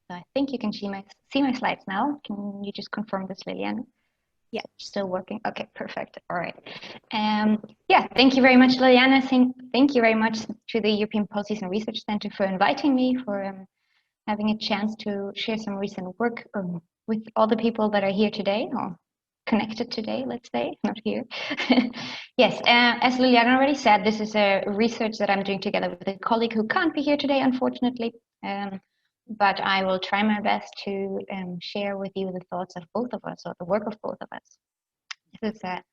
So I think you can see my slides now. Can you just confirm this, Liliana? Yeah, still working. Okay, perfect. All right. Yeah, thank you very much, Liliana. Thank you very much to the European Policies and Research Center for inviting me, for having a chance to share some recent work with all the people that are here today, or connected today, let's say, not here. Yes, as Liliana already said, this is a research that I'm doing together with a colleague who can't be here today, unfortunately. But I will try my best to share with you the thoughts of both of us, or the work of both of us. This is a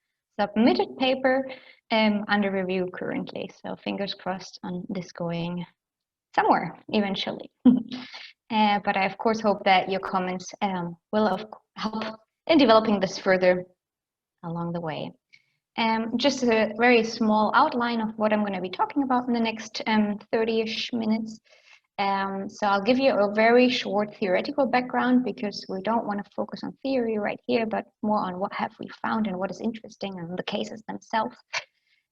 submitted paper under review currently, so fingers crossed on this going somewhere eventually. But I of course hope that your comments will help in developing this further along the way. Just a very small outline of what I'm going to be talking about in the next 30-ish minutes. So I'll give you a very short theoretical background, because we don't want to focus on theory right here, but more on what have we found and what is interesting and the cases themselves.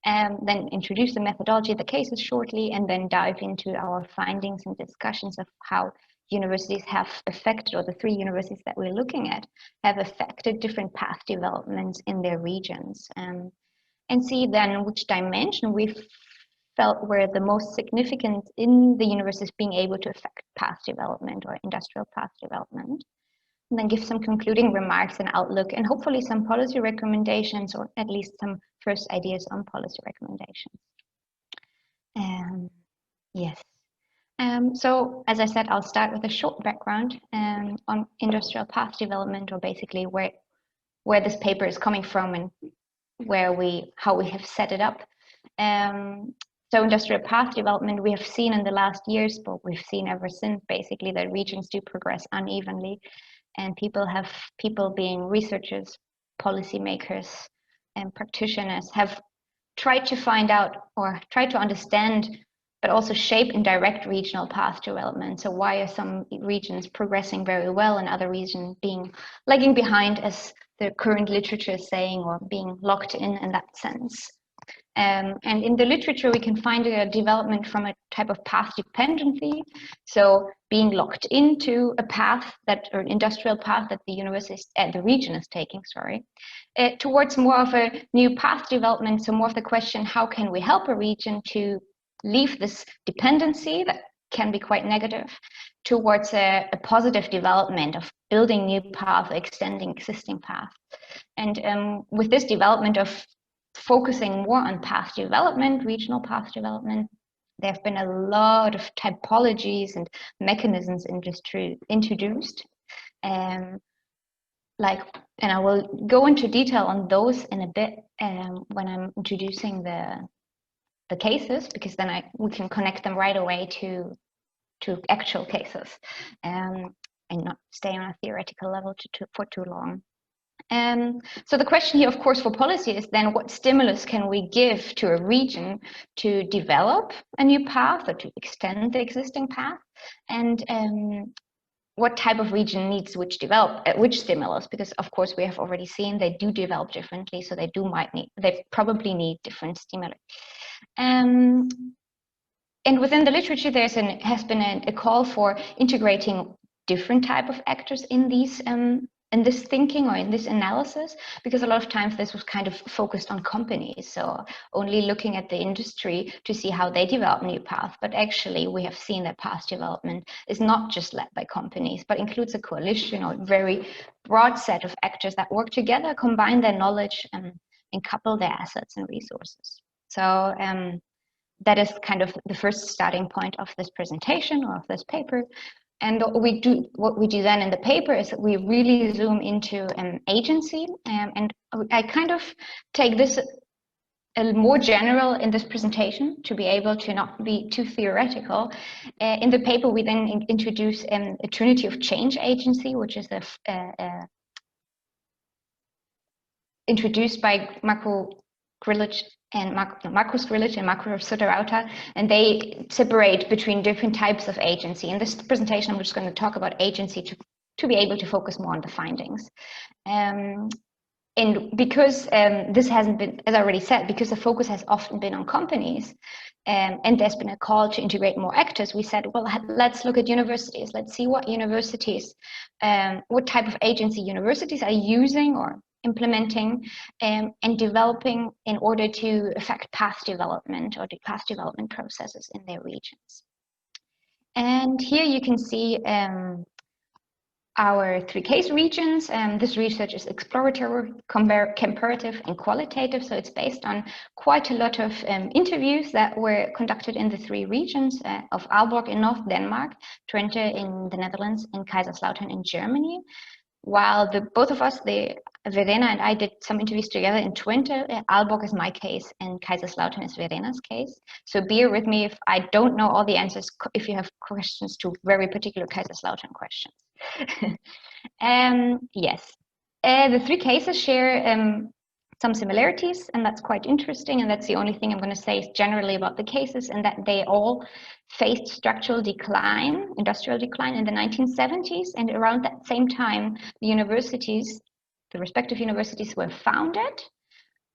Then introduce the methodology of the cases shortly, and then dive into our findings and discussions of how universities have affected, or the 3 universities that we're looking at have affected different path developments in their regions, and see then which dimension we've felt were the most significant in the universities being able to affect path development or industrial path development. And then give some concluding remarks and outlook, and hopefully some policy recommendations, or at least some first ideas on policy recommendations. Yes. So as I said, I'll start with a short background on industrial path development, or basically where this paper is coming from and how we have set it up. So industrial path development, we have seen in the last years, but we've seen ever since basically that regions do progress unevenly, and people being researchers, policymakers, and practitioners have tried to find out, or try to understand, but also shape and direct regional path development. So why are some regions progressing very well and other regions being lagging behind, as the current literature is saying, or being locked in that sense? And in the literature, we can find a development from a type of path dependency. So being locked into a path or an industrial path that the region is taking, towards more of a new path development. So more of the question, how can we help a region to leave this dependency that can be quite negative, towards a positive development of building new paths, extending existing paths. And with this development of focusing more on path development, regional path development, there have been a lot of typologies and mechanisms introduced. And I will go into detail on those in a bit when I'm introducing the cases, because then we can connect them right away to actual cases, and not stay on a theoretical level for too long. So the question here, of course, for policy is then, what stimulus can we give to a region to develop a new path, or to extend the existing path? And what type of region needs which stimulus? Because of course we have already seen they do develop differently, so they probably need different stimuli. And within the literature, has been a call for integrating different type of actors in these in this thinking, or in this analysis, because a lot of times this was kind of focused on companies, so only looking at the industry to see how they develop new paths. But actually we have seen that path development is not just led by companies, but includes a coalition, or a very broad set of actors that work together, combine their knowledge, and couple their assets and resources. So that is kind of the first starting point of this presentation, or of this paper. And what we do then in the paper is that we really zoom into an agency, and I kind of take this a more general in this presentation to be able to not be too theoretical. In the paper, we then introduce a Trinity of Change agency, which is introduced by Marcus Grilic and Marco Sotarauta, and they separate between different types of agency. In this presentation, I'm just going to talk about agency to be able to focus more on the findings. and because this hasn't been, as I already said, because the focus has often been on companies, and there's been a call to integrate more actors, we said, well, let's look at universities. Let's see what universities, what type of agency universities are using or implementing and developing in order to affect path development or the path development processes in their regions. And here you can see our 3 case regions. This research is exploratory, comparative, and qualitative. So it's based on quite a lot of interviews that were conducted in the 3 regions of Aalborg in North Denmark, Twente in the Netherlands, and Kaiserslautern in Germany. While both of us, Verena and I, did some interviews together in Twente. Aalborg is my case and Kaiserslautern is Verena's case. So bear with me if I don't know all the answers, if you have questions to very particular Kaiserslautern questions. Yes, the 3 cases share some similarities, and that's quite interesting, and that's the only thing I'm going to say generally about the cases, and that they all faced structural decline, industrial decline in the 1970s, and around that same time the universities, the respective universities, were founded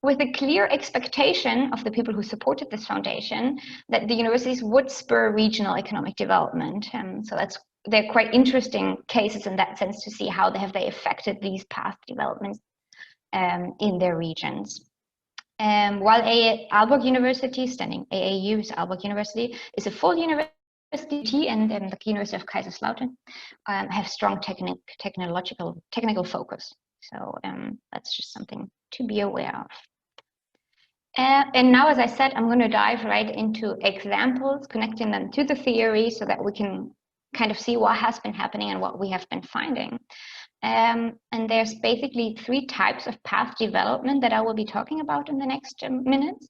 with a clear expectation of the people who supported this foundation that the universities would spur regional economic development. So they're quite interesting cases in that sense to see how they affected these path developments in their regions. While Aalborg University, standing AAU is Aalborg University, is a full university, and the University of Kaiserslautern have strong technical focus. So that's just something to be aware of. And now, as I said, I'm going to dive right into examples, connecting them to the theory so that we can kind of see what has been happening and what we have been finding. And there's basically 3 types of path development that I will be talking about in the next minutes.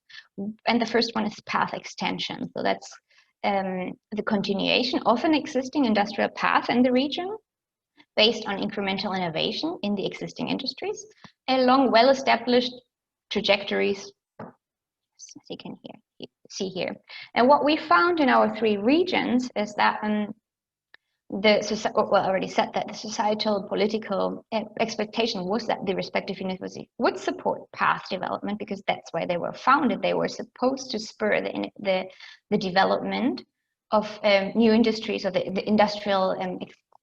And the first one is path extension. So that's the continuation of an existing industrial path in the region based on incremental innovation in the existing industries along well-established trajectories, as you can see here. And what we found in our 3 regions is that I already said that the societal political expectation was that the respective university would support path development because that's why they were founded. They were supposed to spur the development of new industries or the industrial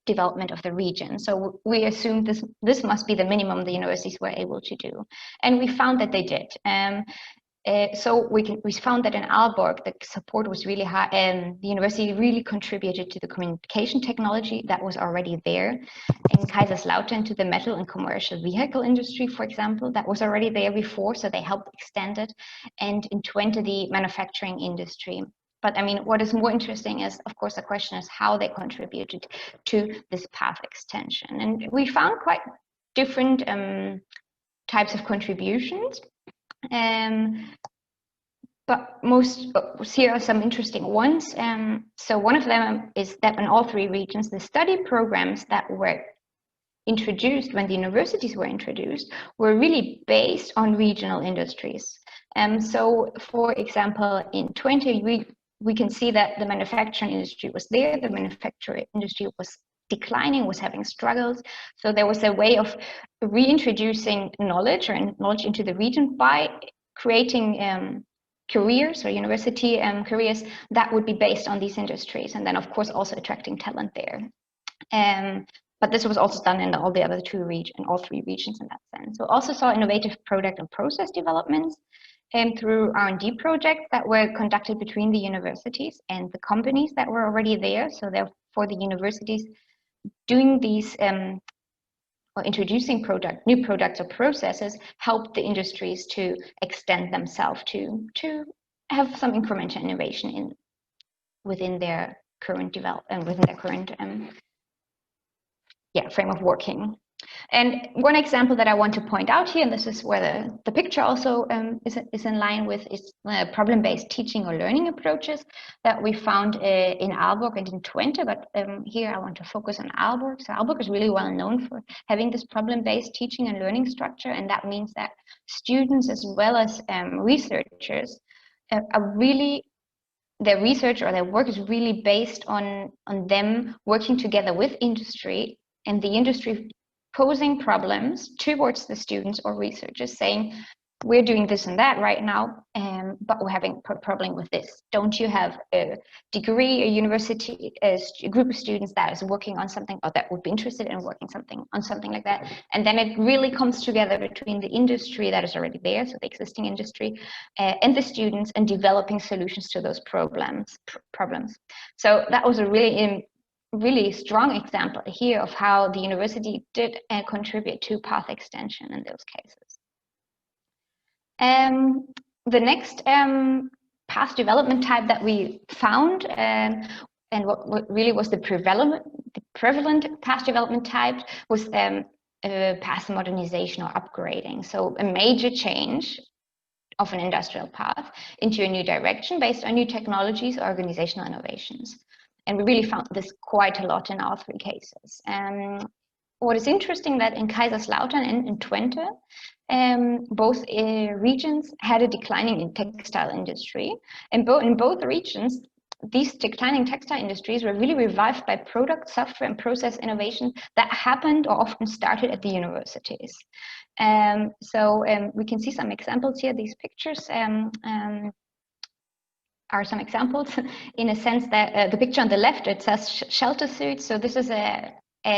development of the region. So we assumed this must be the minimum the universities were able to do, and we found that they did. So we found that in Aalborg the support was really high, and the university really contributed to the communication technology that was already there. In Kaiserslautern, to the metal and commercial vehicle industry, for example, that was already there before, so they helped extend it. And in Twente, the manufacturing industry. But I mean, what is more interesting is, of course, the question is how they contributed to this path extension. And we found quite different types of contributions. But here are some interesting ones. So one of them is that in all 3 regions, the study programs that were introduced when the universities were introduced were really based on regional industries. So for example, in Twente, we can see that the manufacturing industry was there, the manufacturing industry was declining, was having struggles. So there was a way of reintroducing knowledge into the region by creating careers or university careers that would be based on these industries, and then of course also attracting talent there. But this was also done in all the other 3 regions in that sense. So also saw innovative product and process developments through R&D projects that were conducted between the universities and the companies that were already there. So therefore the universities doing these or introducing new products or processes helped the industries to extend themselves to have some incremental innovation within their current frame of working. And one example that I want to point out here, and this is where the picture also is in line with, is problem-based teaching or learning approaches that we found in Aalborg and in Twente, but here I want to focus on Aalborg. So Aalborg is really well known for having this problem-based teaching and learning structure, and that means that students as well as researchers their research or their work is really based on them working together with industry, and the industry posing problems towards the students or researchers, saying, we're doing this and that right now, but we're having a problem with this. Don't you have a degree, a university, a group of students that is working on something, or that would be interested in working on something like that? And then it really comes together between the industry that is already there, so the existing industry, and the students, and developing solutions to those problems. So that was a really strong example here of how the university did contribute to path extension in those cases. The next path development type that we found, and what really was the prevalent path development type, was path modernization or upgrading. So a major change of an industrial path into a new direction based on new technologies or organizational innovations. And we really found this quite a lot in all three cases. What is interesting that in Kaiserslautern and in Twente, both regions had a declining in textile industry. And in both regions, these declining textile industries were really revived by product, software, and process innovation that happened or often started at the universities. So we can see some examples here. These pictures are some examples in a sense that the picture on the left, it says shelter suits. So this is a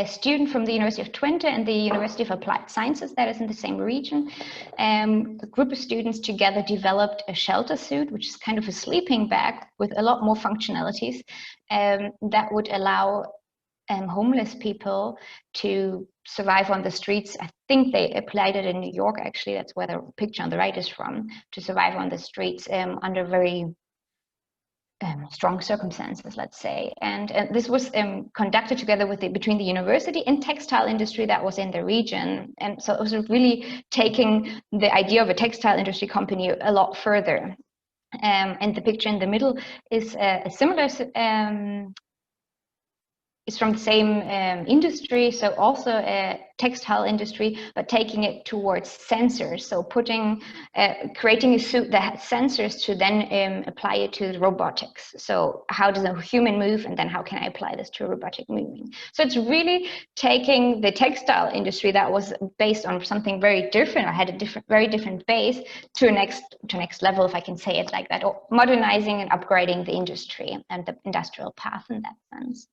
student from the University of Twente and the University of Applied Sciences that is in the same region. A group of students together developed a shelter suit, which is kind of a sleeping bag with a lot more functionalities that would allow homeless people to survive on the streets. I think they applied it in New York, actually. That's where the picture on the right is from, to survive on the streets under very strong circumstances, let's say. And this was conducted together with between the university and textile industry that was in the region. And so it was really taking the idea of a textile industry company a lot further. And the picture in the middle is a similar, is from the same industry, so also a textile industry, but taking it towards sensors. So creating a suit that has sensors to then apply it to robotics. So how does a human move, and then how can I apply this to a robotic moving? So it's really taking the textile industry that was based on something very different, or had a very different base, to next level, if I can say it like that, or modernizing and upgrading the industry and the industrial path in that sense.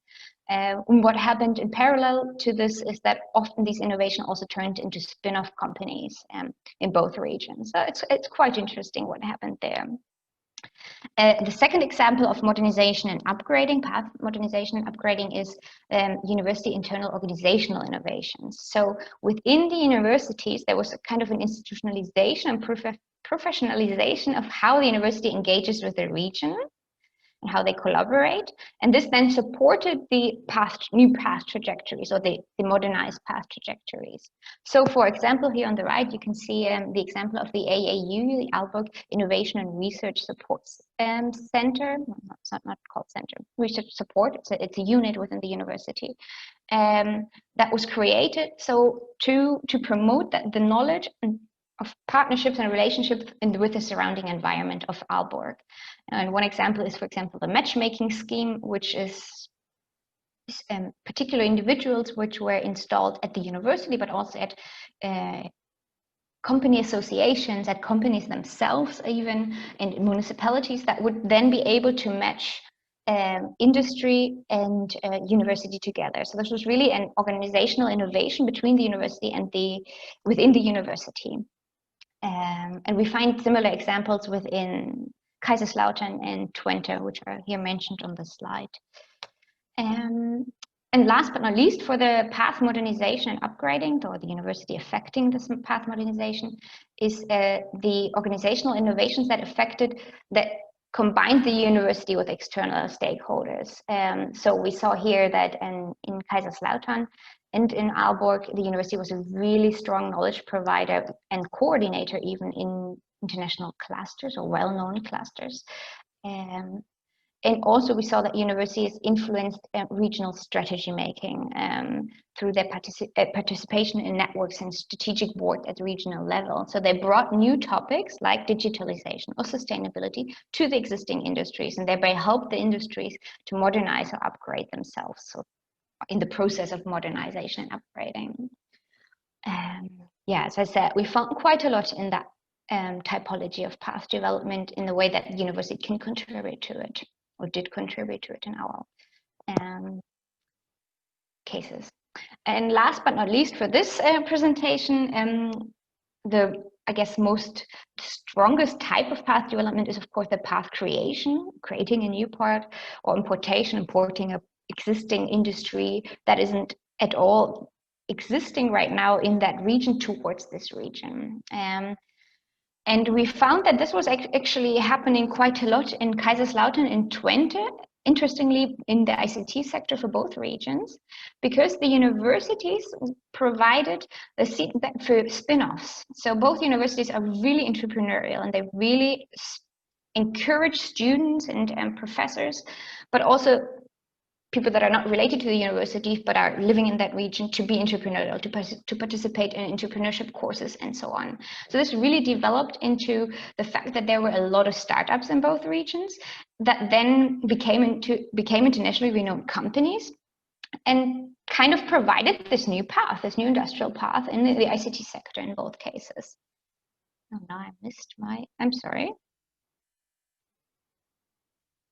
What happened in parallel to this is that often these innovations also turned into spin-off companies in both regions. So it's quite interesting what happened there. The second example of modernization and upgrading, path modernization and upgrading, is university internal organizational innovations. So within the universities, there was a kind of an institutionalization and professionalization of how the university engages with the region, how they collaborate, and this then supported the new path trajectories, or the modernized path trajectories. So, for example, here on the right, you can see the example of the AAU, the Aalborg Innovation and Research Support Center. It's not called center, research support. It's a unit within the university that was created so to promote the knowledge of partnerships and relationships with the surrounding environment of Aalborg. And one example is, for example, the matchmaking scheme, which is particular individuals which were installed at the university, but also at company associations, at companies themselves, even in municipalities, that would then be able to match industry and university together. So this was really an organizational innovation between the university and within the university. And we find similar examples within Kaiserslautern and Twente, which are here mentioned on the slide. And last but not least, for the path modernization and upgrading, or the university affecting this path modernization, is the organizational innovations that combined the university with external stakeholders. So we saw here that in Kaiserslautern and in Aalborg, the university was a really strong knowledge provider and coordinator, even in international clusters or well-known clusters. And also we saw that universities influenced regional strategy making through their participation in networks and strategic board at the regional level. So they brought new topics like digitalization or sustainability to the existing industries, and thereby helped the industries to modernize or upgrade themselves. So in the process of modernization and upgrading. yeah, as I said, we found quite a lot in that typology of path development in the way that the university can contribute to it, or did contribute to it in our cases. And last but not least for this presentation, the, I guess, strongest type of path development is, of course, the path creation, creating a new part, or importing an existing industry that isn't at all existing right now in that region towards this region. And we found that this was actually happening quite a lot in Kaiserslautern and Twente, interestingly in the ICT sector for both regions, because the universities provided the seed for spin-offs. So both universities are really entrepreneurial, and they really encourage students and professors, but also people that are not related to the university but are living in that region, to be entrepreneurial, to participate in entrepreneurship courses and so on. So this really developed into the fact that there were a lot of startups in both regions that then became internationally renowned companies, and kind of provided this new path, this new industrial path in the ICT sector in both cases. Oh, now I missed I'm sorry.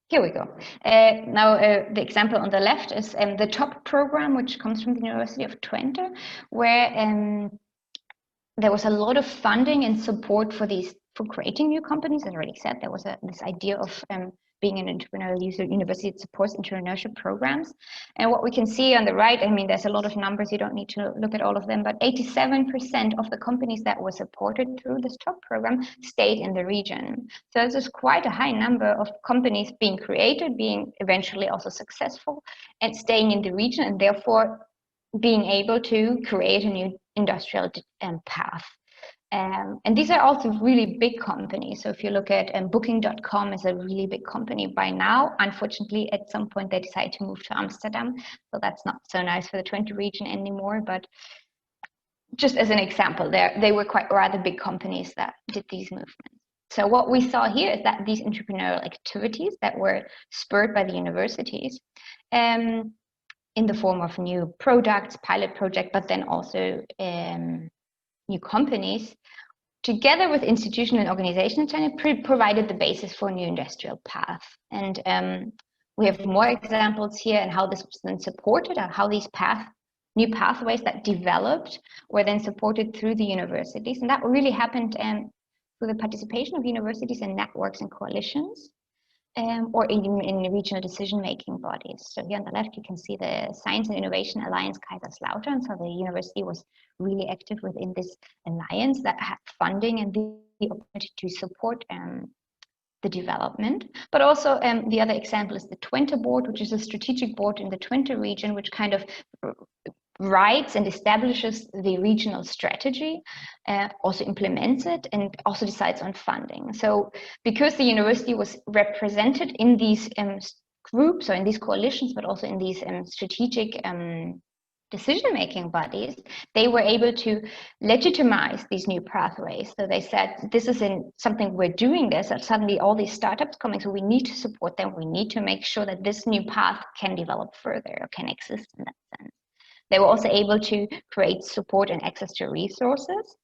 Here we go. Now, the example on the left is the TOP program, which comes from the University of Twente, where there was a lot of funding and support for creating new companies. As I already said, there was this idea of being an entrepreneurial university that supports entrepreneurship programs. And what we can see on the right, I mean, there's a lot of numbers, you don't need to look at all of them, but 87% of the companies that were supported through this TOP program stayed in the region. So this is quite a high number of companies being created, being eventually also successful, and staying in the region, and therefore being able to create a new industrial path. And these are also really big companies. So if you look at Booking.com is a really big company by now. Unfortunately, at some point they decided to move to Amsterdam. So that's not so nice for the Twente region anymore. But just as an example, they were quite rather big companies that did these movements. So what we saw here is that these entrepreneurial activities that were spurred by the universities, in the form of new products, pilot project, but then also new companies, together with institutional and organizational training, provided the basis for a new industrial path. And we have more examples here and how this was then supported, or how these new pathways that developed were then supported through the universities. And that really happened through the participation of universities in networks and coalitions, or even in regional decision-making bodies. So here on the left, you can see the Science and Innovation Alliance Kaiserslautern. So the university was really active within this alliance that had funding and the opportunity to support the development. But also the other example is the Twente board, which is a strategic board in the Twente region, which kind of writes and establishes the regional strategy, also implements it, and also decides on funding. So because the university was represented in these groups, or in these coalitions, but also in these strategic decision-making bodies, they were able to legitimize these new pathways. So they said, this is something we're doing this, and suddenly all these startups coming, so we need to support them. We need to make sure that this new path can develop further, or can exist in that sense. They were also able to create support and access to resources,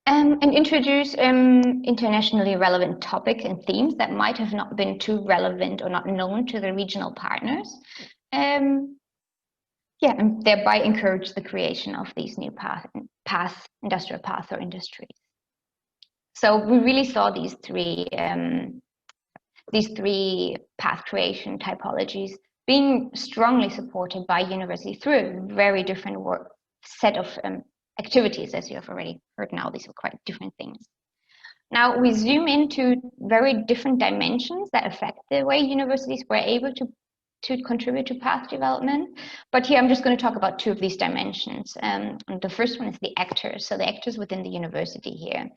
and introduce internationally relevant topics and themes that might have not been too relevant or not known to the regional partners. Yeah, and thereby encourage the creation of these new industrial paths or industries. So we really saw these three path creation typologies being strongly supported by university through a very different set of activities, as you have already heard now. These are quite different things. Now we zoom into very different dimensions that affect the way universities were able to contribute to path development. But here I'm just going to talk about two of these dimensions. And the first one is the actors, so the actors within the university here.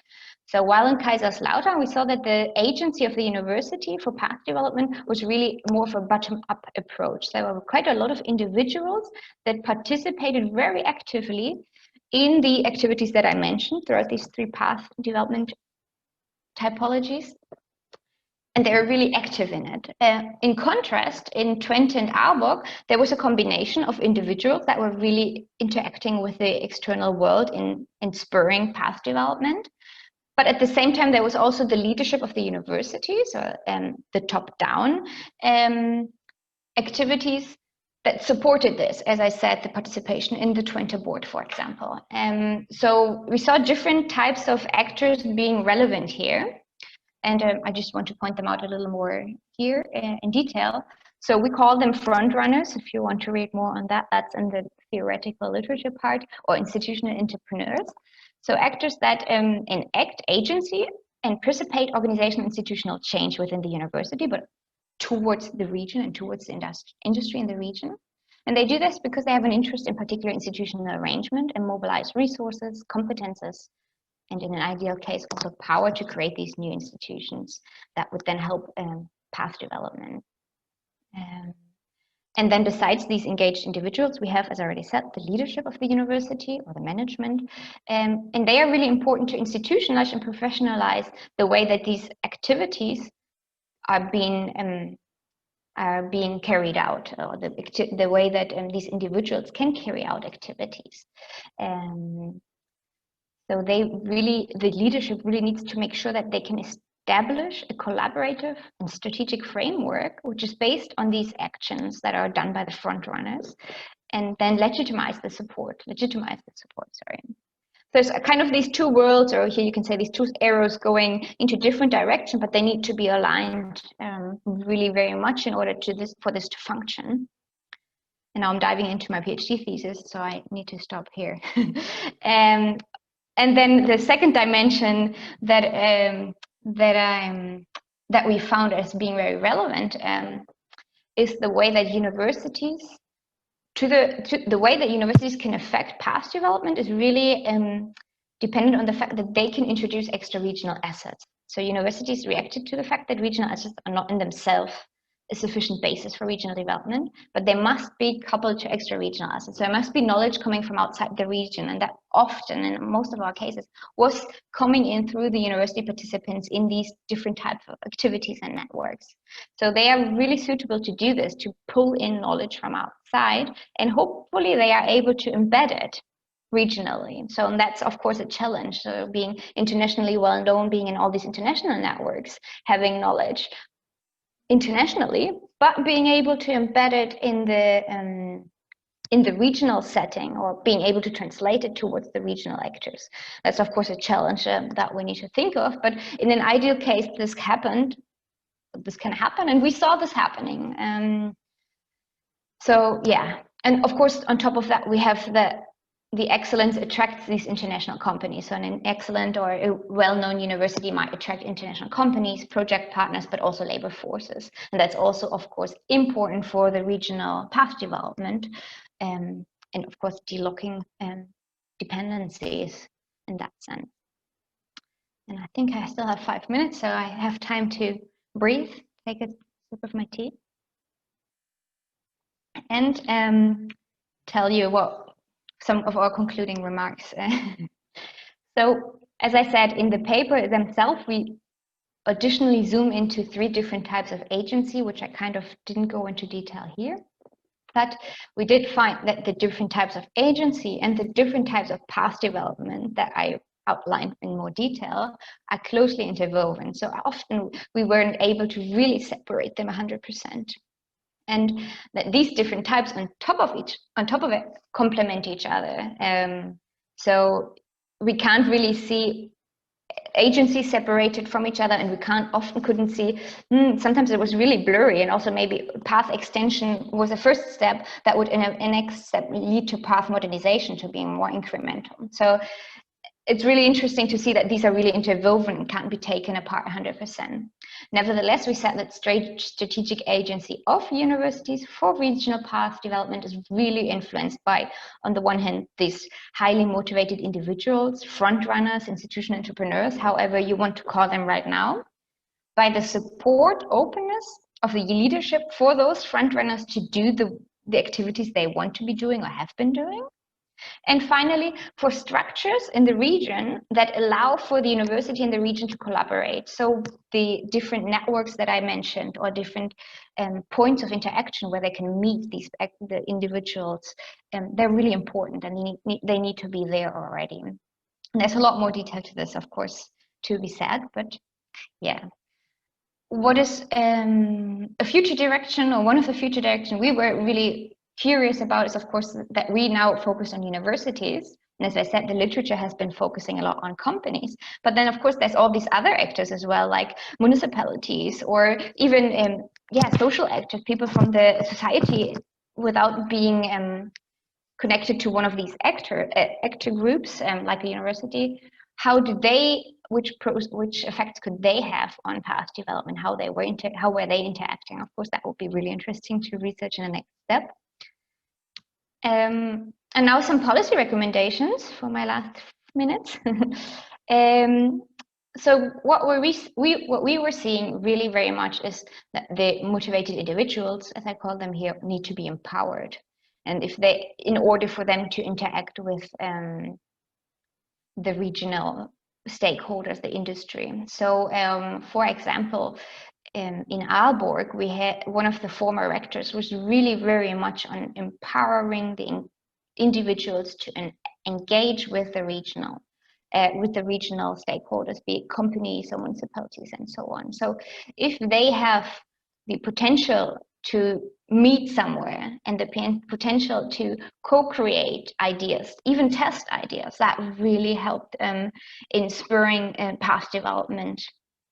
So while in Kaiserslautern, we saw that the agency of the university for path development was really more of a bottom-up approach. There were quite a lot of individuals that participated very actively in the activities that I mentioned throughout these three path development typologies. and they're really active in it. In contrast, in Twente and Aalborg, there was a combination of individuals that were really interacting with the external world in spurring path development. But at the same time, there was also the leadership of the universities, or the top-down activities that supported this. As I said, the participation in the Twente board, for example. So we saw different types of actors being relevant here. And I just want to point them out a little more here in detail. So we call them frontrunners. If you want to read more on that, that's in the theoretical literature part, or institutional entrepreneurs. So actors that enact agency and participate organizational institutional change within the university, but towards the region and towards the industry in the region. And they do this because they have an interest in particular institutional arrangement and mobilize resources, competences, and in an ideal case, also power to create these new institutions that would then help path development. And then besides these engaged individuals, we have, as I already said, the leadership of the university or the management. And they are really important to institutionalize and professionalize the way that these activities are being carried out, or the way that these individuals can carry out activities. So the leadership really needs to make sure that they can establish a collaborative and strategic framework, which is based on these actions that are done by the front runners, and then legitimize the support, sorry. There's kind of these two worlds, or here you can say these two arrows going into different directions, but they need to be aligned really very much in order for this to function. And now I'm diving into my PhD thesis, so I need to stop here. And then the second dimension that we found as being very relevant is the way that universities, the way that universities can affect path development is really dependent on the fact that they can introduce extra regional assets. So universities reacted to the fact that regional assets are not in themselves a sufficient basis for regional development, but they must be coupled to extra regional assets. So there must be knowledge coming from outside the region, and that often, in most of our cases, was coming in through the university participants in these different types of activities and networks. So they are really suitable to do this, to pull in knowledge from outside, and hopefully they are able to embed it regionally. So that's of course a challenge. So being internationally well known, being in all these international networks, having knowledge internationally, but being able to embed it in the regional setting, or being able to translate it towards the regional actors. That's of course a challenge that we need to think of, but in an ideal case this can happen, and we saw this happening. So yeah, and of course on top of that we have the excellence attracts these international companies. So an excellent or a well-known university might attract international companies, project partners, but also labor forces. And that's also, of course, important for the regional path development, and of course, delocking dependencies in that sense. And I think I still have 5 minutes, so I have time to breathe, take a sip of my tea, and tell you some of our concluding remarks. So, as I said, in the paper themselves, we additionally zoom into 3 different types of agency, which I kind of didn't go into detail here. But we did find that the different types of agency and the different types of path development that I outlined in more detail are closely interwoven. So often we weren't able to really separate them 100%. And that these different types on top of it complement each other. So we can't really see agencies separated from each other, and we couldn't see, sometimes it was really blurry, and also maybe path extension was a first step that would in a next step lead to path modernization, to being more incremental. So it's really interesting to see that these are really interwoven and can't be taken apart 100%. Nevertheless, we said that strategic agency of universities for regional path development is really influenced by, on the one hand, these highly motivated individuals, front runners, institutional entrepreneurs, however you want to call them right now, by the support, openness of the leadership for those front runners to do the activities they want to be doing or have been doing, And finally, for structures in the region that allow for the university and the region to collaborate. So the different networks that I mentioned, or different points of interaction where they can meet the individuals, they're really important, and they need to be there already. And there's a lot more detail to this, of course, to be said, but yeah. What is a future direction, or one of the future directions we were really curious about, is of course that we now focus on universities. And as I said, the literature has been focusing a lot on companies. But then of course there's all these other actors as well, like municipalities, or even social actors, people from the society, without being connected to one of these actor groups, like a university. How do they, which effects could they have on past development? How were they interacting? Of course, that would be really interesting to research in the next step. And now some policy recommendations for my last minutes. So what we were seeing really very much is that the motivated individuals, as I call them here, need to be empowered, and in order for them to interact with the regional stakeholders, the industry. So, for example, in Aalborg, we had one of the former rectors was really very much on empowering the individuals to engage with the regional stakeholders, be it companies or municipalities and so on. So if they have the potential to meet somewhere and the potential to co-create ideas, even test ideas, that really helped in spurring past development,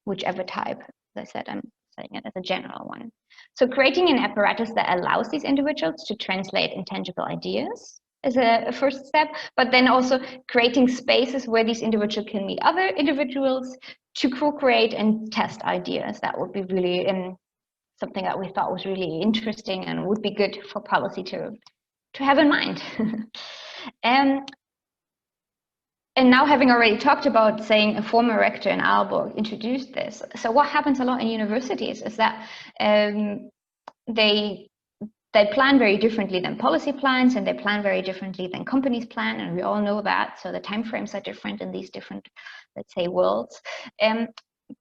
whichever type. As I said, I'm saying it as a general one. So creating an apparatus that allows these individuals to translate intangible ideas is a first step, but then also creating spaces where these individuals can meet other individuals to co-create and test ideas. That would be really something that we thought was really interesting and would be good for policy to have in mind. And now, having already talked about saying a former rector in Aalborg introduced this, so what happens a lot in universities is that they plan very differently than policy plans, and they plan very differently than companies plan, and we all know that. So the timeframes are different in these different, let's say, worlds.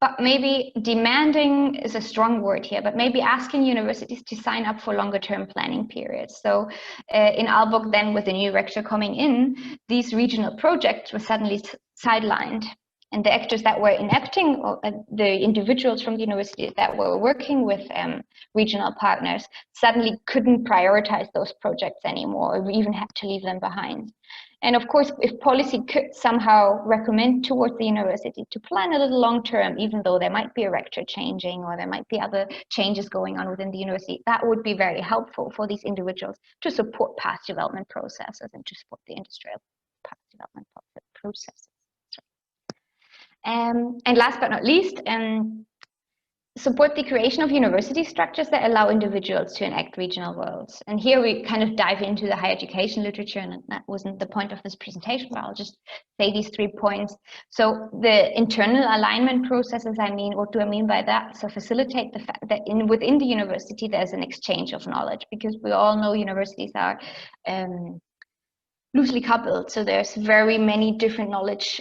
But maybe demanding is a strong word here, but maybe asking universities to sign up for longer term planning periods. So in Aalborg, then with the new rector coming in, these regional projects were suddenly sidelined. And the actors that were enacting, the individuals from the university that were working with regional partners, suddenly couldn't prioritize those projects anymore, or even had to leave them behind. And of course, if policy could somehow recommend towards the university to plan a little long term, even though there might be a rector changing or there might be other changes going on within the university, that would be very helpful for these individuals to support past development processes and to support the industrial past development processes. And last but not least, support the creation of university structures that allow individuals to enact regional worlds. And here we kind of dive into the higher education literature, and that wasn't the point of this presentation, but I'll just say these 3 points. So the internal alignment processes, what do I mean by that? So facilitate the fact that within the university, there's an exchange of knowledge, because we all know universities are loosely coupled. So there's very many different knowledge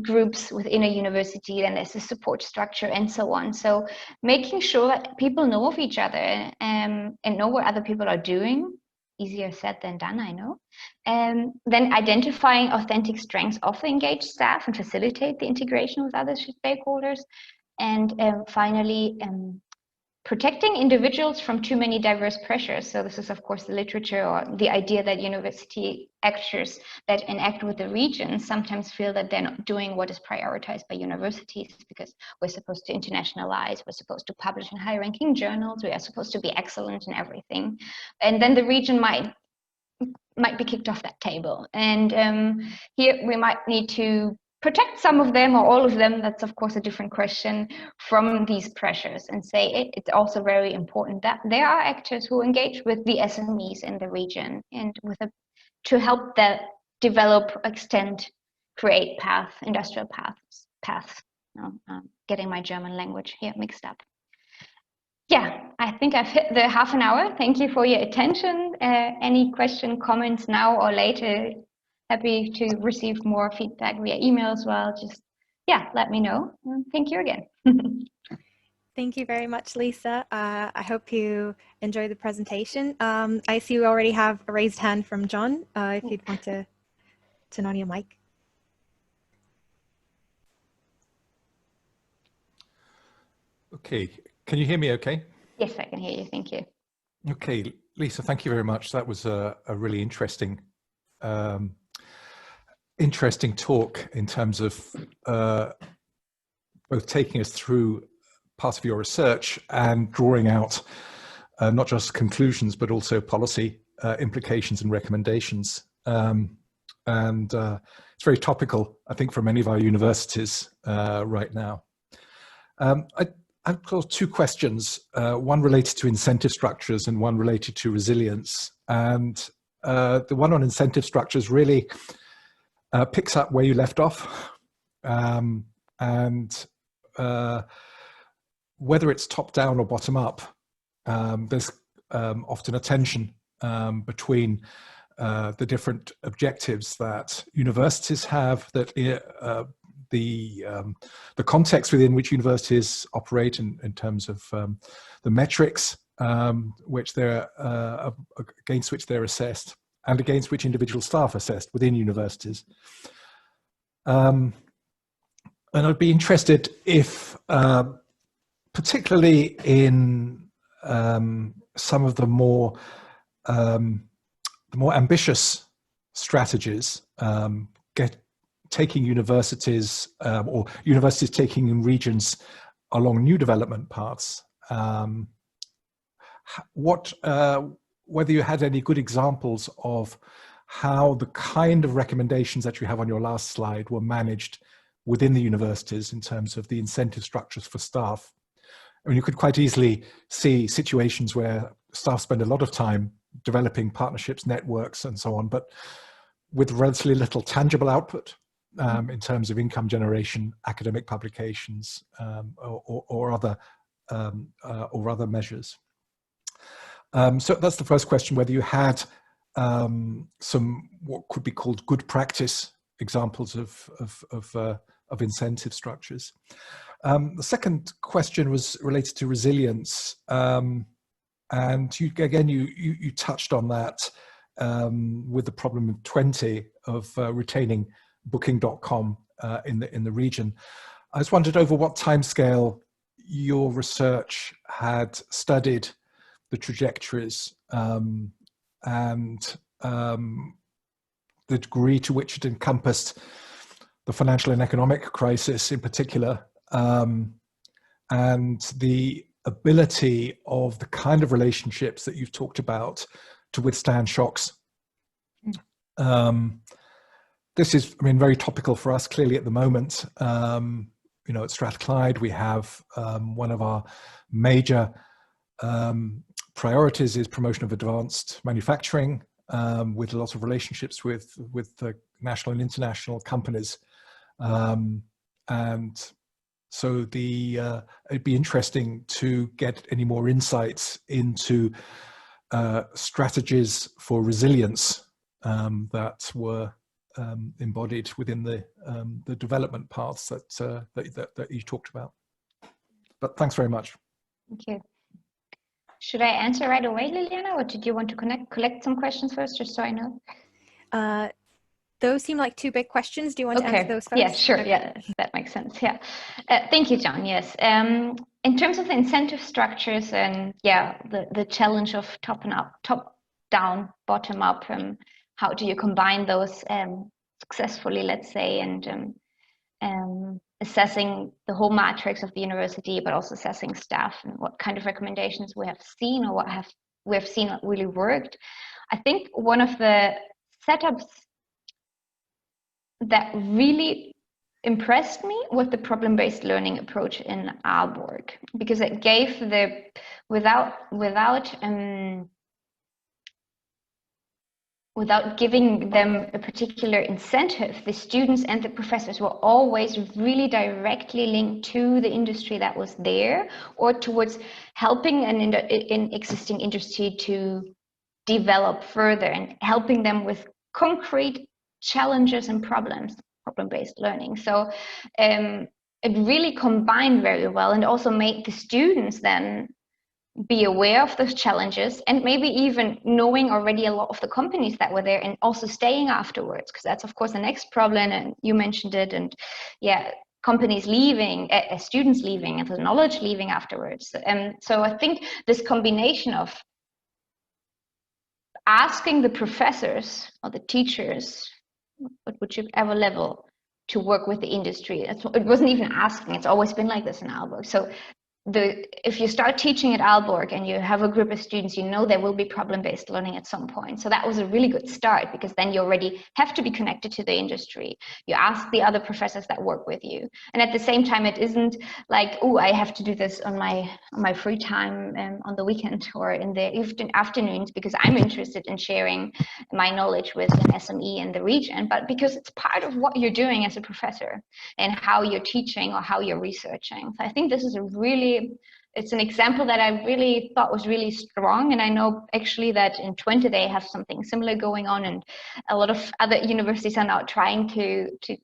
groups within a university, and there's a support structure and so on. So making sure that people know of each other and know what other people are doing, easier said than done, I know. Then identifying authentic strengths of the engaged staff and facilitate the integration with other stakeholders. And finally, protecting individuals from too many diverse pressures. So this is, of course, the literature, or the idea that university actors that enact with the region sometimes feel that they're not doing what is prioritized by universities, because we're supposed to internationalize, we're supposed to publish in high-ranking journals, we are supposed to be excellent in everything. And then the region might be kicked off that table. And here we might need to protect some of them or all of them, that's of course a different question, from these pressures, and say it's also very important that there are actors who engage with the SMEs in the region and to help that develop, extend, create industrial paths. Getting my German language here mixed up. Yeah, I think I've hit the half an hour. Thank you for your attention. Any question, comments now or later? Happy to receive more feedback via email as well. Just, yeah, let me know. Thank you again. Thank you very much, Lisa. I hope you enjoyed the presentation. I see we already have a raised hand from John, if you'd want to turn on your mic. Okay, can you hear me okay? Yes, I can hear you. Thank you. Okay, Lisa, thank you very much. That was a really interesting talk in terms of both taking us through part of your research and drawing out not just conclusions, but also policy implications and recommendations. It's very topical, I think, for many of our universities right now. I've got two questions, one related to incentive structures and one related to resilience. And the one on incentive structures really picks up where you left off. Whether it's top down or bottom up, there's often a tension between the different objectives that universities have, that the context within which universities operate in terms of the metrics which they're against which they're assessed, and against which individual staff are assessed within universities. And I'd be interested if, particularly in some of the more ambitious strategies, taking universities or universities taking in regions along new development paths, whether you had any good examples of how the kind of recommendations that you have on your last slide were managed within the universities in terms of the incentive structures for staff. I mean, you could quite easily see situations where staff spend a lot of time developing partnerships, networks, and so on, but with relatively little tangible output in terms of income generation, academic publications, or other measures. So that's the first question: whether you had some what could be called good practice examples of incentive structures. The second question was related to resilience, and you touched on that with the problem in Twente of retaining Booking.com in the region. I just wondered over what timescale your research had studied the trajectories and the degree to which it encompassed the financial and economic crisis in particular, and the ability of the kind of relationships that you've talked about to withstand shocks. This is, I mean, very topical for us clearly at the moment. You know, at Strathclyde, we have one of our major priorities is promotion of advanced manufacturing, with lots of relationships with the national and international companies. And so it'd be interesting to get any more insights into strategies for resilience that were embodied within the development paths that you talked about. But thanks very much. Thank you. Should I answer right away, Liliana, or did you want to collect some questions first, just so I know? Those seem like two big questions. Do you want to answer those first? Yeah, sure. Okay. Yeah, that makes sense. Yeah. Thank you, John. Yes. In terms of the incentive structures and the challenge of top down, bottom up, how do you combine those successfully, let's say, and assessing the whole matrix of the university, but also assessing staff and what kind of recommendations we have seen or what we have seen that really worked. I think one of the setups that really impressed me was the problem-based learning approach in our work, because it gave without giving them a particular incentive, the students and the professors were always really directly linked to the industry that was there, or towards helping an existing industry to develop further and helping them with concrete challenges and problems, problem-based learning. So it really combined very well, and also made the students then be aware of those challenges, and maybe even knowing already a lot of the companies that were there, and also staying afterwards, because that's of course the next problem, and you mentioned it. And yeah, companies leaving, students leaving, and the knowledge leaving afterwards. So I think this combination of asking the professors or the teachers at whichever level to work with the industry, it wasn't even asking, it's always been like this in Aalborg. So if you start teaching at Aalborg and you have a group of students, you know there will be problem-based learning at some point. So that was a really good start, because then you already have to be connected to the industry. You ask the other professors that work with you, and at the same time, it isn't like, oh, I have to do this on my free time on the weekend or in the afternoons, because I'm interested in sharing my knowledge with an SME in the region, but because it's part of what you're doing as a professor and how you're teaching or how you're researching. So I think this is it's an example that I really thought was really strong. And I know actually that in Twente they have something similar going on, and a lot of other universities are now trying to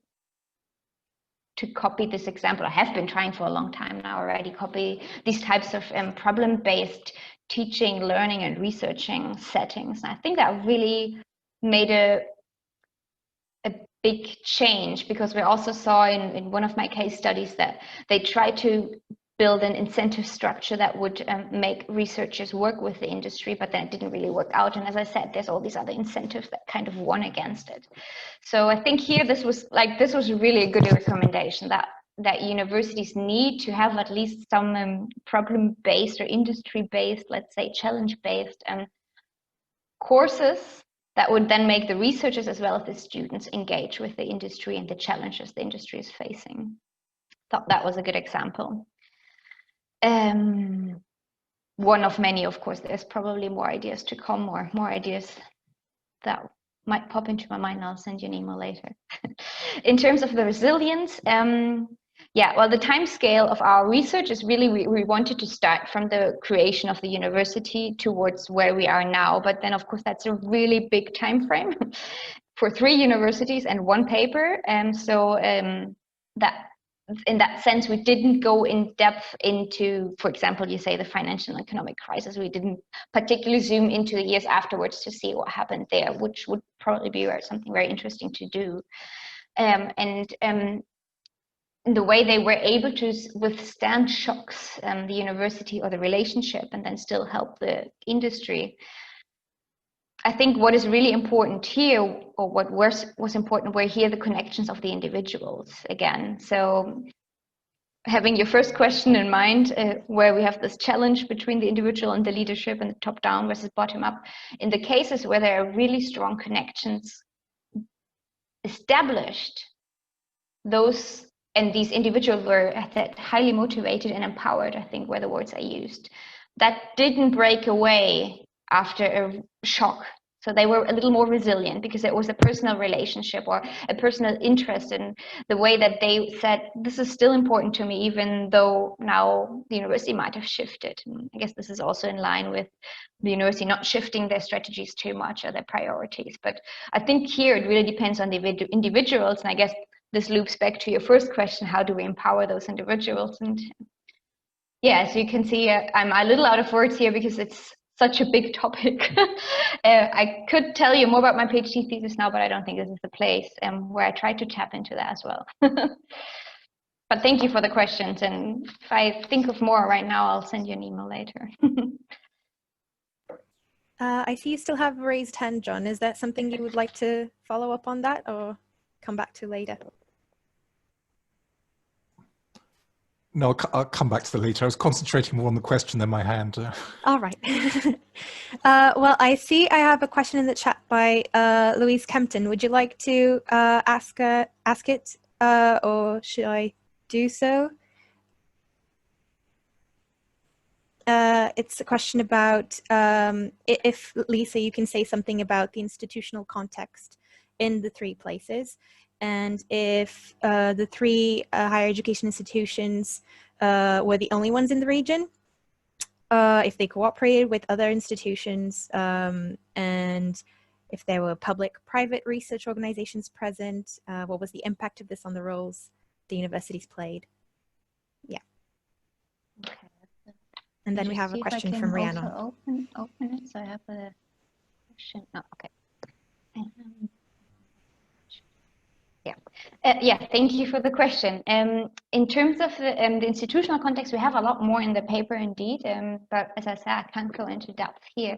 copy this example. I have been trying for a long time now already, copy these types of problem-based teaching, learning, and researching settings. And I think that really made a big change, because we also saw in one of my case studies that they tried to build an incentive structure that would make researchers work with the industry, but then it didn't really work out. And as I said, there's all these other incentives that kind of won against it. So I think here this was really a good recommendation, that universities need to have at least some problem-based or industry-based, let's say challenge-based courses that would then make the researchers as well as the students engage with the industry and the challenges the industry is facing. Thought that was a good example. One of many, of course. There's probably more ideas to come, or more ideas that might pop into my mind. I'll send you an email later. In terms of the resilience, yeah, well, the time scale of our research is really, we wanted to start from the creation of the university towards where we are now. But then, of course, that's a really big time frame for 3 universities and 1 paper. So that, in that sense, we didn't go in depth into, for example, you say the financial and economic crisis. We didn't particularly zoom into the years afterwards to see what happened there, which would probably be something very interesting to do. The way they were able to withstand shocks, the university or the relationship, and then still help the industry. I think what is really important here, or what was important, were here the connections of the individuals again. So having your first question in mind, where we have this challenge between the individual and the leadership, and the top down versus bottom up, in the cases where there are really strong connections established, and these individuals were highly motivated and empowered, I think were the words I used, that didn't break away after a shock. So they were a little more resilient, because it was a personal relationship or a personal interest in the way that they said, this is still important to me, even though now the university might have shifted. And I guess this is also in line with the university not shifting their strategies too much or their priorities. But I think here it really depends on the individuals. And I guess this loops back to your first question, how do we empower those individuals? And yeah, so you can see I'm a little out of words here, because it's such a big topic. I could tell you more about my PhD thesis now, but I don't think this is the place where I try to tap into that as well. But thank you for the questions. And if I think of more right now, I'll send you an email later. I see you still have a raised hand, John. Is that something you would like to follow up on that, or come back to later? No, I'll come back to the later. I was concentrating more on the question than my hand. All right. Well, I see I have a question in the chat by Louise Kempton. Would you like to ask it, or should I do so? it's a question about if, Lisa, you can say something about the institutional context in the three places, and if the three higher education institutions were the only ones in the region, if they cooperated with other institutions, and if there were public-private research organizations present, what was the impact of this on the roles the universities played? Yeah. Okay. And then we have a question from Rhiannon. Open it. So I have a question. Oh, okay. Yeah, thank you for the question. In terms of the institutional context, we have a lot more in the paper indeed, but as I said, I can't go into depth here.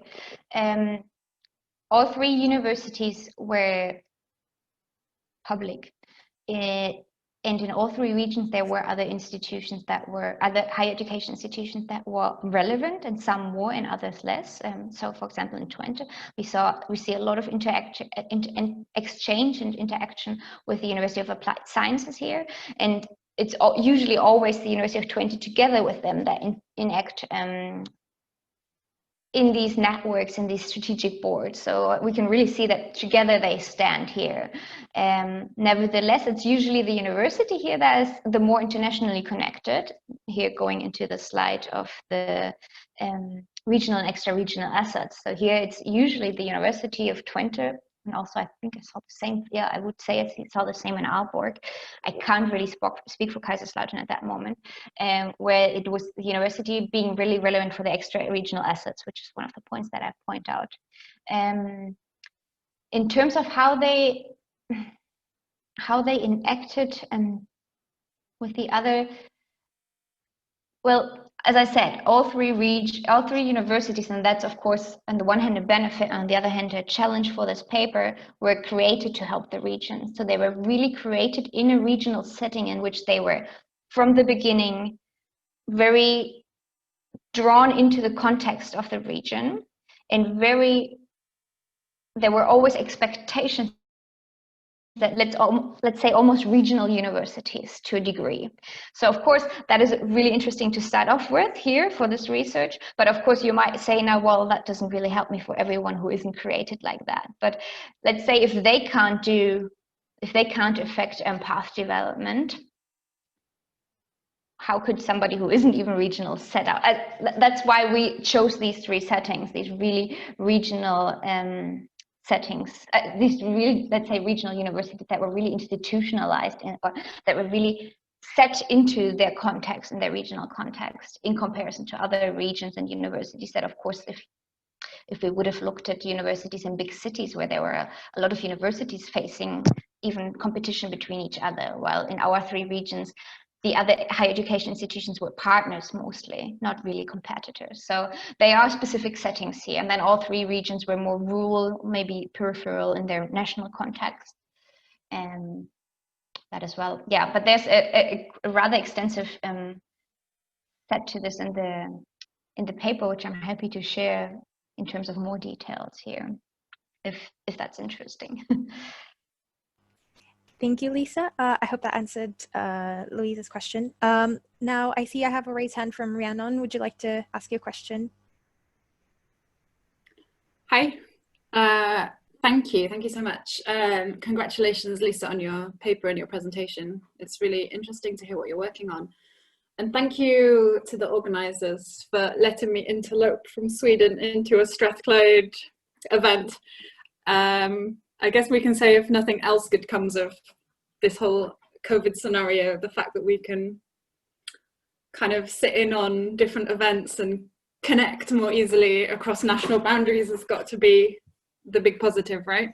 All three universities were public. And in all three regions, there were other institutions that were, other higher education institutions that were relevant, and some more and others less. So for example, in Twente, we see a lot of exchange and interaction with the University of Applied Sciences here. And it's usually always the University of Twente together with them that enact in these networks, in these strategic boards. So we can really see that together they stand here. Nevertheless, it's usually the university here that is the more internationally connected. Here going into the slide of the regional and extra-regional assets. So here it's usually the University of Twente, and also I think I saw the same, yeah, I would say I saw the same in Aalborg. I can't really speak for Kaiserslautern at that moment, where it was the university being really relevant for the extra-regional assets, which is one of the points that I point out. In terms of how they enacted with the other, well, as I said, all three universities, and that's of course on the one hand a benefit, on the other hand a challenge for this paper, were created to help the region. So they were really created in a regional setting in which they were from the beginning very drawn into the context of the region, and there were always expectations that let's say almost regional universities to a degree. So of course that is really interesting to start off with here for this research, but of course you might say now, well, that doesn't really help me for everyone who isn't created like that. But let's say if they can't affect path development, how could somebody who isn't even regional set out? That's why we chose these three settings, these really regional settings, these really, let's say, regional universities that were really institutionalized or that were really set into their context and their regional context in comparison to other regions and universities that, of course, if we would have looked at universities in big cities where there were a lot of universities facing even competition between each other, while in our three regions, the other higher education institutions were partners mostly, not really competitors. So they are specific settings here. And then all three regions were more rural, maybe peripheral in their national context. And that as well. Yeah, but there's a rather extensive set to this in the paper, which I'm happy to share in terms of more details here, if that's interesting. Thank you, Lisa. I hope that answered Louise's question. Now I see I have a raised hand from Rhiannon. Would you like to ask your question? Hi, thank you so much. Congratulations, Lisa, on your paper and your presentation. It's really interesting to hear what you're working on. And thank you to the organisers for letting me interlope from Sweden into a Strathclyde event. I guess we can say if nothing else good comes of this whole COVID scenario, the fact that we can kind of sit in on different events and connect more easily across national boundaries has got to be the big positive, right?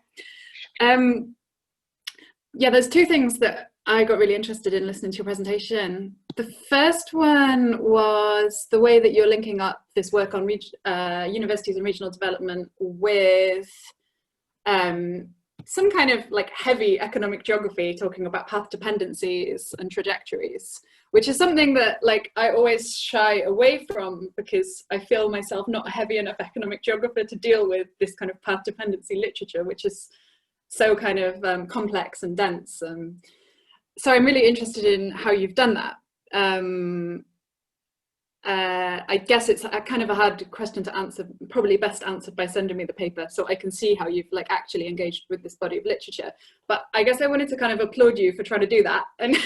Yeah, there's two things that I got really interested in listening to your presentation. The first one was the way that you're linking up this work on universities and regional development with some kind of like heavy economic geography, talking about path dependencies and trajectories, which is something that like I always shy away from because I feel myself not a heavy enough economic geographer to deal with this kind of path dependency literature, which is so kind of complex and dense. So I'm really interested in how you've done that. I guess it's a kind of a hard question to answer, probably best answered by sending me the paper so I can see how you've like actually engaged with this body of literature. But I guess I wanted to kind of applaud you for trying to do that. And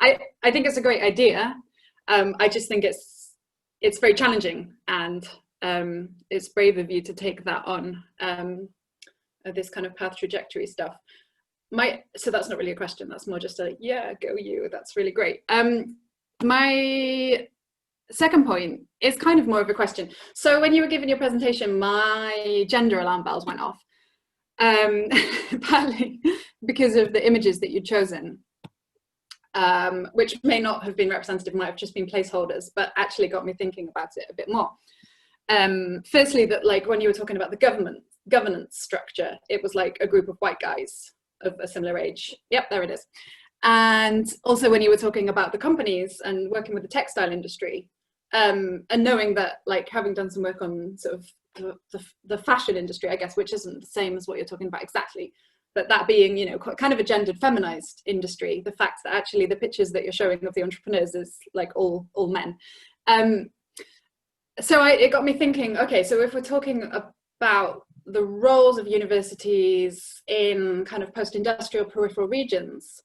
I think it's a great idea. I just think it's very challenging, and it's brave of you to take that on, this kind of path trajectory stuff. So that's not really a question, that's more just a, yeah, go you, that's really great. My second point is kind of more of a question. So when you were giving your presentation, my gender alarm bells went off, partly because of the images that you'd chosen, which may not have been representative, might have just been placeholders, but actually got me thinking about it a bit more. Firstly, that like when you were talking about the governance structure, it was like a group of white guys of a similar age. Yep, there it is. And also when you were talking about the companies and working with the textile industry, and knowing that, like, having done some work on sort of the fashion industry, I guess, which isn't the same as what you're talking about exactly, but that being, you know, kind of a gendered feminized industry, the fact that actually the pictures that you're showing of the entrepreneurs is like all men. So it got me thinking, okay, so if we're talking about the roles of universities in kind of post-industrial peripheral regions,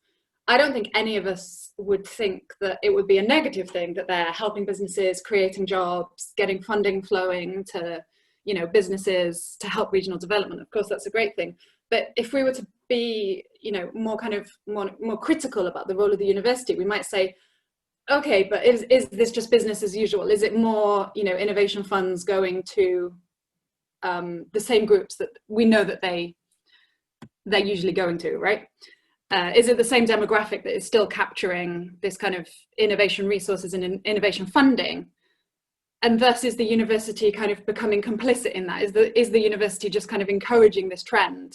I don't think any of us would think that it would be a negative thing that they're helping businesses, creating jobs, getting funding flowing to, you know, businesses to help regional development. Of course, that's a great thing. But if we were to be, you know, more kind of more critical about the role of the university, we might say, okay, but is this just business as usual? Is it more, you know, innovation funds going to the same groups that we know that they're usually going to, right? Is it the same demographic that is still capturing this kind of innovation resources and innovation funding? And thus is the university kind of becoming complicit in that? Is the university just kind of encouraging this trend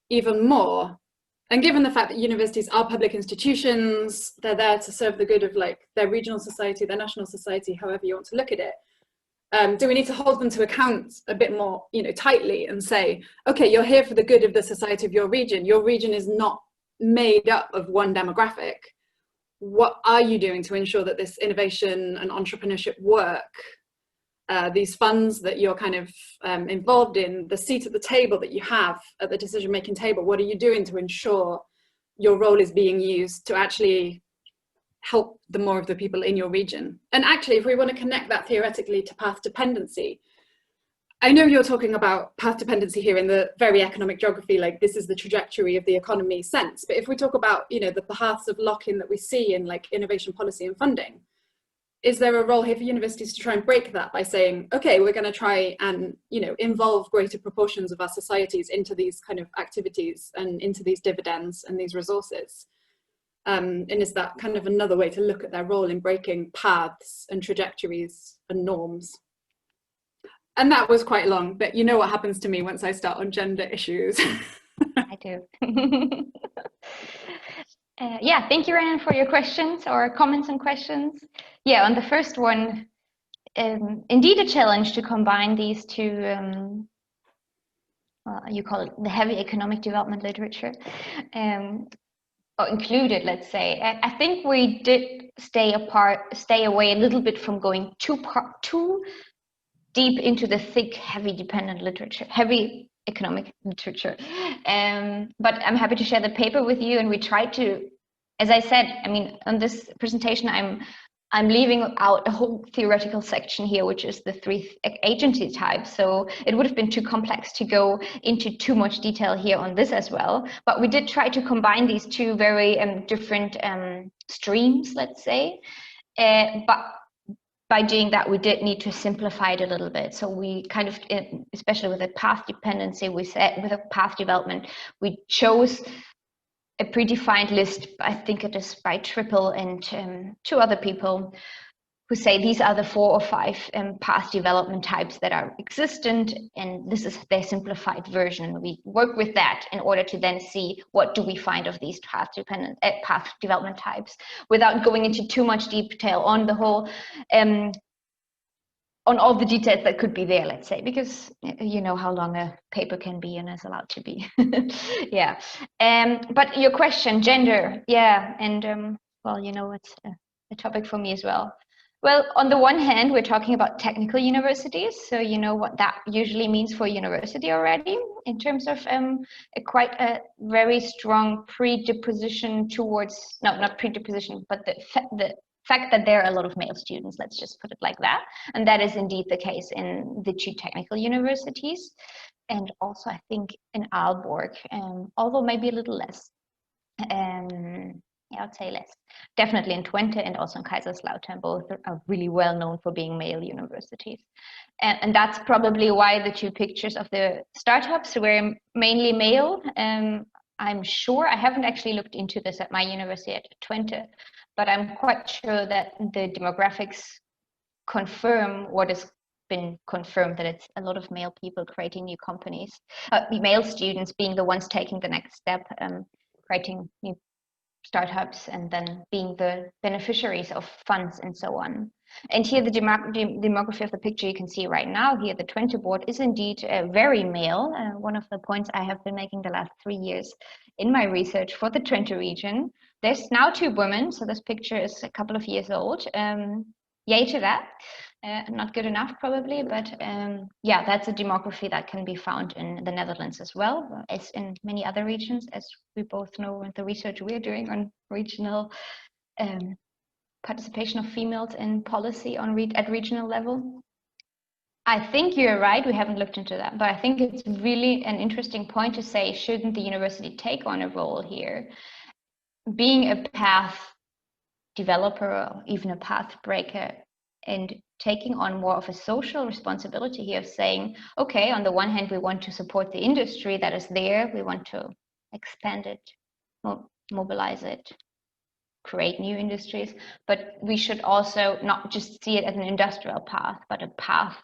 even more? And given the fact that universities are public institutions, they're there to serve the good of like their regional society, their national society, however you want to look at it. Do we need to hold them to account a bit more, you know, tightly and say, okay, you're here for the good of the society of your region. Your region is not made up of one demographic. What are you doing to ensure that this innovation and entrepreneurship work, these funds that you're kind of involved in, the seat at the table that you have at the decision-making table, what are you doing to ensure your role is being used to actually help the more of the people in your region? And actually, if we want to connect that theoretically to path dependency, I know you're talking about path dependency here in the very economic geography, like this is the trajectory of the economy sense. But if we talk about, you know, the paths of lock-in that we see in like innovation policy and funding, is there a role here for universities to try and break that by saying, okay, we're going to try and, you know, involve greater proportions of our societies into these kind of activities and into these dividends and these resources? And is that kind of another way to look at their role in breaking paths and trajectories and norms? And that was quite long, but you know what happens to me once I start on gender issues. I do. Yeah, thank you, Renan, for your questions or comments and questions. Yeah, on the first one, indeed a challenge to combine these two, you call it the heavy economic development literature, or included, let's say. I think we did stay away a little bit from going too deep into the thick, heavy dependent literature, heavy economic literature. But I'm happy to share the paper with you, and we tried to, as I said, I mean, on this presentation, I'm leaving out a whole theoretical section here, which is the 3 agency types. So it would have been too complex to go into too much detail here on this as well. But we did try to combine these two very different streams, let's say. But by doing that, we did need to simplify it a little bit. So we kind of, especially with the path dependency, we said with a path development, we chose a predefined list. I think it is by Triple and 2 other people who say these are the 4 or 5 path development types that are existent, and this is their simplified version. We work with that in order to then see what do we find of these path development types, without going into too much detail on the whole, on all the details that could be there, let's say, because you know how long a paper can be and is allowed to be. Yeah. But your question, gender, yeah, and well, you know, it's a topic for me as well. Well, on the one hand, we're talking about technical universities, so you know what that usually means for a university already, in terms of quite a very strong predisposition towards, no, not predisposition, but the fact that there are a lot of male students, let's just put it like that. And that is indeed the case in the two technical universities. And also, I think, in Aalborg, although maybe a little less. Yeah, I'd say less. Definitely in Twente and also in Kaiserslautern, both are really well known for being male universities. And that's probably why the two pictures of the startups were mainly male. I'm sure, I haven't actually looked into this at my university at Twente, but I'm quite sure that the demographics confirm what has been confirmed, that it's a lot of male people creating new companies, male students being the ones taking the next step, creating new startups and then being the beneficiaries of funds and so on. And here the demography of the picture you can see right now here, the Twente board is indeed very male. One of the points I have been making the last 3 years in my research for the Twente region. There's now 2 women, so this picture is a couple of years old. Yay to that. Not good enough probably, but yeah, that's a demography that can be found in the Netherlands as well, as in many other regions, as we both know in the research we're doing on regional participation of females in policy on at regional level. I think you're right, we haven't looked into that, but I think it's really an interesting point to say, shouldn't the university take on a role here? Being a path developer or even a path breaker, and taking on more of a social responsibility here of saying, okay, on the one hand, we want to support the industry that is there, we want to expand it, mobilize it, create new industries, but we should also not just see it as an industrial path, but a path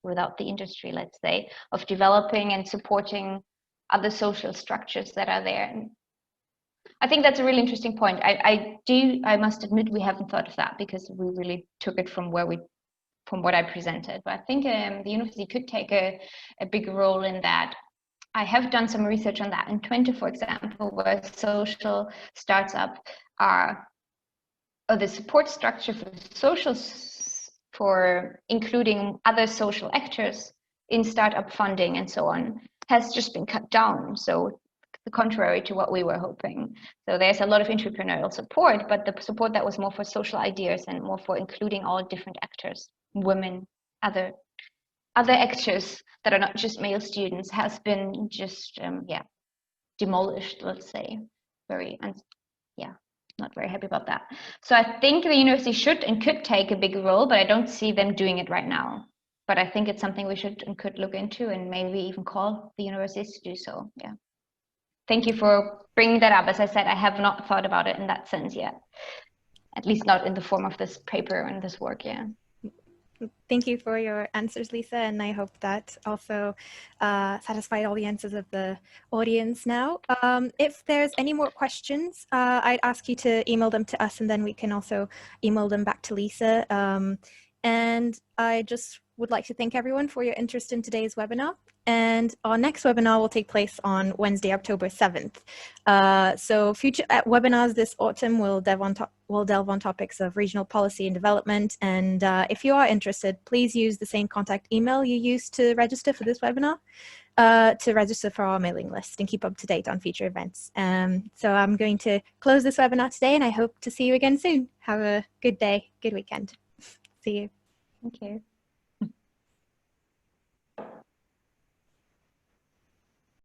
without the industry, let's say, of developing and supporting other social structures that are there. And I think that's a really interesting point. I must admit we haven't thought of that because we really took it from what I presented. But I think the university could take a big role in that. I have done some research on that in Twente, for example, where social startups are, or the support structure for including other social actors in startup funding and so on has just been cut down. So the contrary to what we were hoping. So there's a lot of entrepreneurial support, but the support that was more for social ideas and more for including all different actors, women, other actors that are not just male students, has been just demolished, let's say. Not very happy about that. So I think the university should and could take a big role, but I don't see them doing it right now. But I think it's something we should and could look into, and maybe even call the universities to do so. Yeah. Thank you for bringing that up. As I said, I have not thought about it in that sense yet, at least not in the form of this paper and this work. Yeah. Thank you for your answers, Lisa, and I hope that also satisfied all the answers of the audience now. If there's any more questions, I'd ask you to email them to us, and then we can also email them back to Lisa. And I just would like to thank everyone for your interest in today's webinar. And our next webinar will take place on Wednesday, October 7th. So future webinars this autumn will delve on topics of regional policy and development. And if you are interested, please use the same contact email you used to register for this webinar to register for our mailing list and keep up to date on future events. So I'm going to close this webinar today, and I hope to see you again soon. Have a good day, good weekend. See you. Thank you.